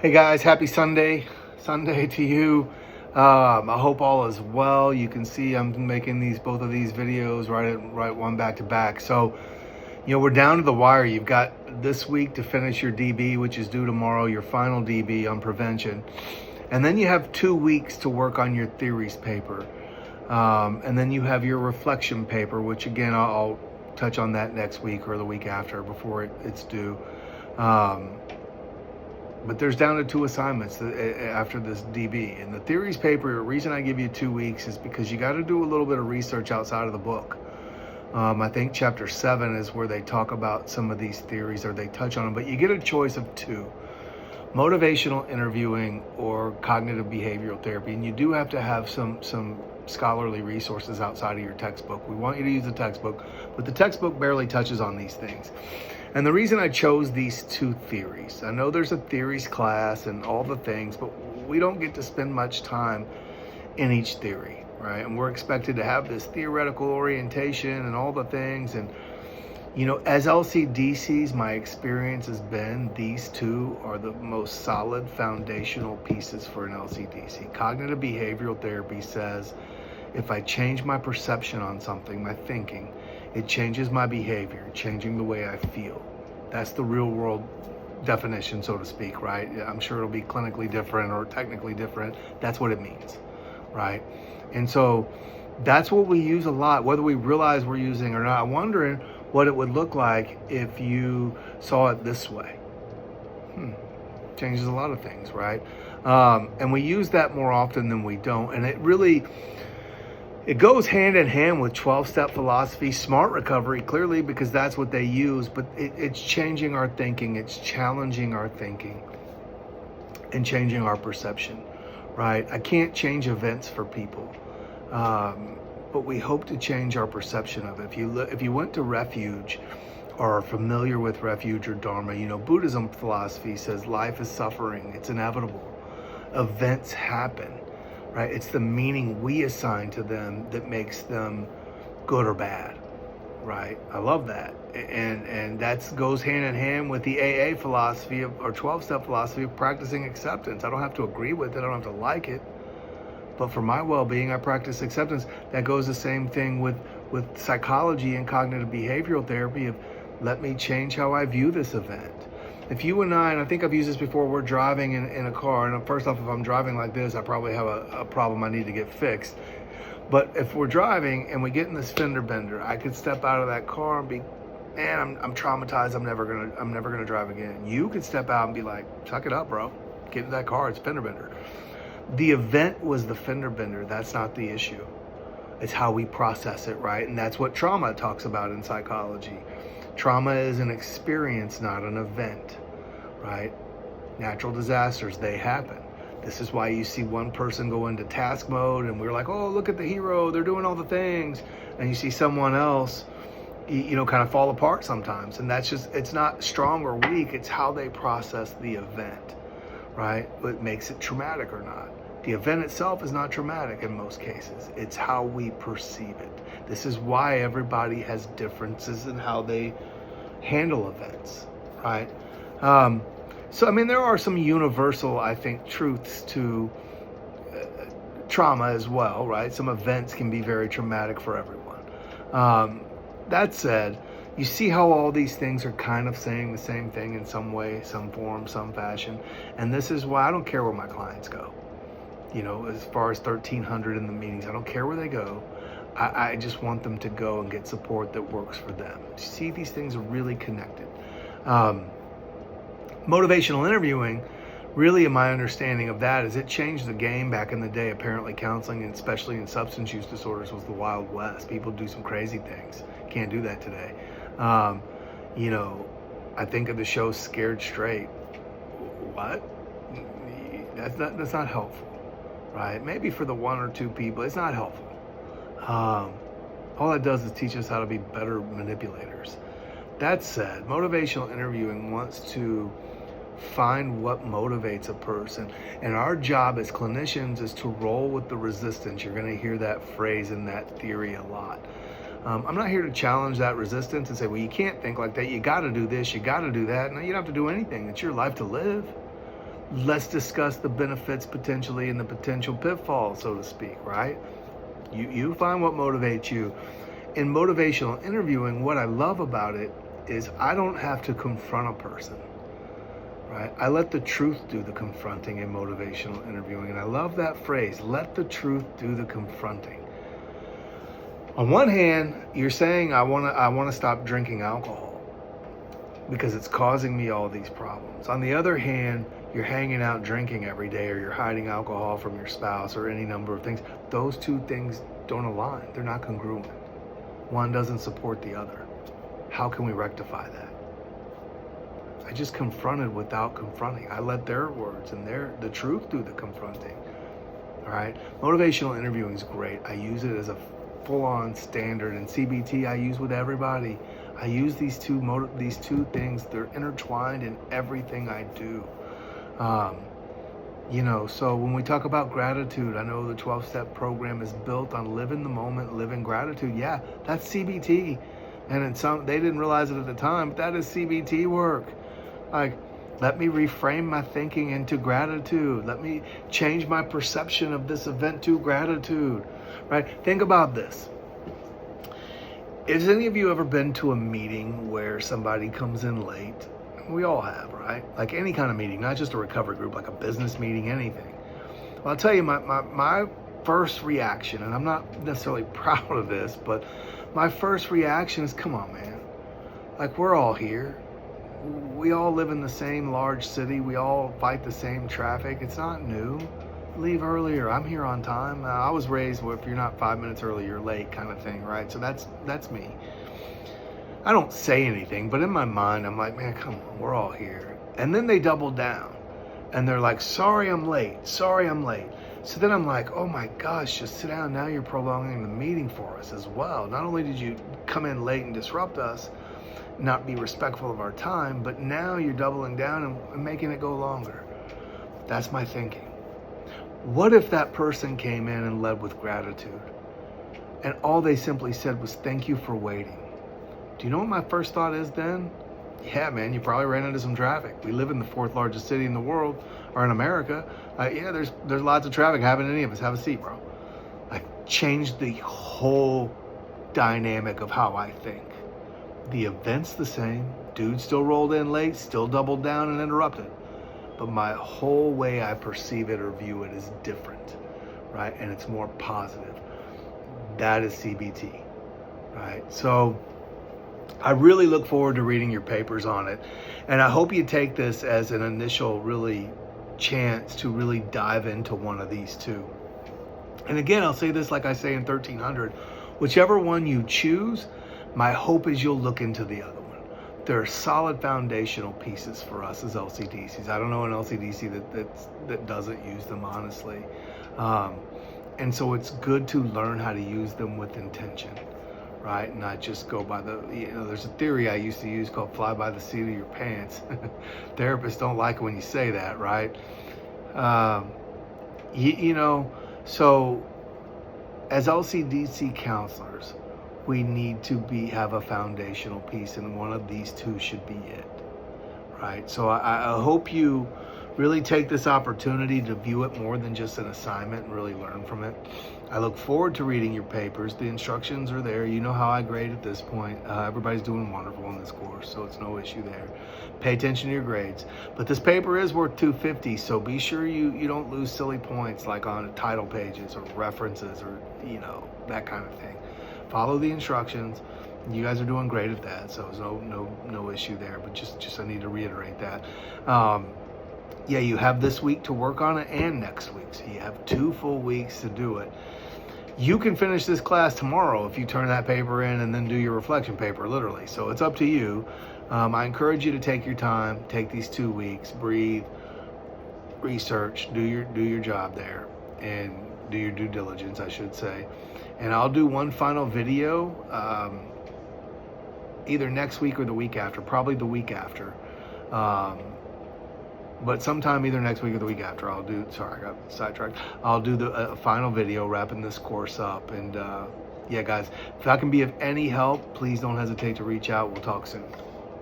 Hey guys, happy Sunday to you. I hope all is well. You can see I'm making both of these videos right one back to back. So, we're down to the wire. You've got this week to finish your DB, which is due tomorrow, your final DB on prevention. And then you have 2 weeks to work on your theories paper. And then you have your reflection paper, which again, I'll touch on that next week or the week after before it's due. But there's down to 2 assignments after this DB. And the theories paper, the reason I give you 2 weeks is because you got to do a little bit of research outside of the book. I think chapter 7 is where they talk about some of these theories, or they touch on them, but you get a choice of 2. Motivational interviewing or cognitive behavioral therapy. And you do have to have some scholarly resources outside of your textbook. We want you to use the textbook, but the textbook barely touches on these things. And the reason I chose these 2 theories, I know there's a theories class and all the things, but we don't get to spend much time in each theory, right? And we're expected to have this theoretical orientation and all the things. And, as LCDCs, my experience has been these 2 are the most solid foundational pieces for an LCDC. Cognitive behavioral therapy says, if I change my perception on something, my thinking, it changes my behavior, changing the way I feel. That's the real world definition, so to speak, right? I'm sure it'll be clinically different or technically different. That's what it means, right? And so that's what we use a lot, whether we realize we're using it or not. I'm wondering what it would look like if you saw it this way. Changes a lot of things, right? And we use that more often than we don't. And it goes hand in hand with 12-step philosophy, smart recovery, clearly, because that's what they use, but it's changing our thinking. It's challenging our thinking and changing our perception, right? I can't change events for people, but we hope to change our perception of it. If you went to refuge or are familiar with refuge or dharma, Buddhism philosophy says life is suffering. It's inevitable. Events happen. Right? It's the meaning we assign to them that makes them good or bad, right? I love that. And that goes hand in hand with the AA philosophy or 12-step philosophy of practicing acceptance. I don't have to agree with it. I don't have to like it. But for my well-being, I practice acceptance. That goes the same thing with psychology and cognitive behavioral therapy of let me change how I view this event. If you and I think I've used this before, we're driving in a car, and first off, if I'm driving like this, I probably have a problem I need to get fixed. But if we're driving and we get in this fender bender, I could step out of that car and be, man, I'm traumatized. I'm never gonna drive again. You could step out and be like, suck it up, bro. Get in that car. It's fender bender. The event was the fender bender. That's not the issue. It's how we process it, right? And that's what trauma talks about in psychology. Trauma is an experience, not an event, right? Natural disasters, they happen. This is why you see one person go into task mode and we're like, oh, look at the hero, they're doing all the things. And you see someone else, kind of fall apart sometimes. And that's just, it's not strong or weak, it's how they process the event, right? What makes it traumatic or not. The event itself is not traumatic in most cases. It's how we perceive it. This is why everybody has differences in how they handle events, right? There are some universal, I think, truths to trauma as well, right? Some events can be very traumatic for everyone. That said, you see how all these things are kind of saying the same thing in some way, some form, some fashion. And this is why I don't care where my clients go. As far as 1,300 in the meetings, I don't care where they go. I just want them to go and get support that works for them. See, these things are really connected. Motivational interviewing, really, in my understanding of that, is it changed the game back in the day. Apparently counseling, and especially in substance use disorders, was the Wild West. People do some crazy things. Can't do that today. I think of the show Scared Straight. What? That's not helpful, right? Maybe for the 1 or 2 people, it's not helpful. All it does is teach us how to be better manipulators. That said, motivational interviewing wants to find what motivates a person. And our job as clinicians is to roll with the resistance. You're going to hear that phrase in that theory a lot. I'm not here to challenge that resistance and say, well, you can't think like that. You got to do this. You got to do that. No, you don't have to do anything. It's your life to live. Let's discuss the benefits potentially and the potential pitfalls, so to speak, right? You find what motivates you. In motivational interviewing, what I love about it is I don't have to confront a person, right? I let the truth do the confronting in motivational interviewing. And I love that phrase, let the truth do the confronting. On one hand, you're saying I want to stop drinking alcohol because it's causing me all these problems. On the other hand, you're hanging out drinking every day, or you're hiding alcohol from your spouse, or any number of things. Those two things don't align. They're not congruent. One doesn't support the other. How can we rectify that? I just confronted without confronting. I let their words and the truth do the confronting. All right. Motivational interviewing is great. I use it as a full-on standard, and CBT I use with everybody. I use these two things. They're intertwined in everything I do. So when we talk about gratitude, I know the 12-step program is built on living the moment, living gratitude. Yeah, that's CBT. And they didn't realize it at the time, but that is CBT work. Like, let me reframe my thinking into gratitude. Let me change my perception of this event to gratitude, right? Think about this. Has any of you ever been to a meeting where somebody comes in late? We all have, right? Like any kind of meeting, not just a recovery group, like a business meeting, anything. Well, I'll tell you, my first reaction, and I'm not necessarily proud of this, but my first reaction is, come on, man. Like, we're all here. We all live in the same large city. We all fight the same traffic. It's not new. Leave earlier. I'm here on time. I was raised with, if you're not 5 minutes early, you're late kind of thing, right? So that's me. I don't say anything, but in my mind, I'm like, man, come on, we're all here. And then they double down and they're like, sorry, I'm late. Sorry, I'm late. So then I'm like, oh my gosh, just sit down. Now you're prolonging the meeting for us as well. Not only did you come in late and disrupt us, not be respectful of our time, but now you're doubling down and making it go longer. That's my thinking. What if that person came in and led with gratitude and all they simply said was, thank you for waiting? Do you know what my first thought is then? Yeah, man, you probably ran into some traffic. We live in the 4th largest city in the world, or in America. Yeah, there's lots of traffic. Haven't any of us. Have a seat, bro. Like, changed the whole dynamic of how I think. The event's the same. Dude still rolled in late, still doubled down and interrupted. But my whole way I perceive it or view it is different, right? And it's more positive. That is CBT, right? So I really look forward to reading your papers on it. And I hope you take this as an initial chance to really dive into one of these two. And again, I'll say this like I say in 1300, whichever one you choose, my hope is you'll look into the other one. They're solid foundational pieces for us as LCDCs. I don't know an LCDC that doesn't use them, honestly. And so it's good to learn how to use them with intention, right? Not just go by there's a theory I used to use called fly by the seat of your pants. Therapists don't like it when you say that, right? So as LCDC counselors, we need to have a foundational piece, and one of these two should be it, right? So I hope you really take this opportunity to view it more than just an assignment and really learn from it. I look forward to reading your papers. The instructions are there. You know how I grade at this point. Everybody's doing wonderful in this course, so it's no issue there. Pay attention to your grades. But this paper is worth $250, so be sure you don't lose silly points like on title pages or references or, that kind of thing. Follow the instructions. You guys are doing great at that, so there's no issue there. But just I need to reiterate that. You have this week to work on it and next week. So you have 2 full weeks to do it. You can finish this class tomorrow if you turn that paper in and then do your reflection paper, literally. So it's up to you. I encourage you to take your time, take these 2 weeks, breathe, research, do your job there, and do your due diligence, I should say. And I'll do one final video either next week or the week after, probably the week after. But sometime either next week or the week after, I got sidetracked. I'll do the final video wrapping this course up. And guys, if I can be of any help, please don't hesitate to reach out. We'll talk soon.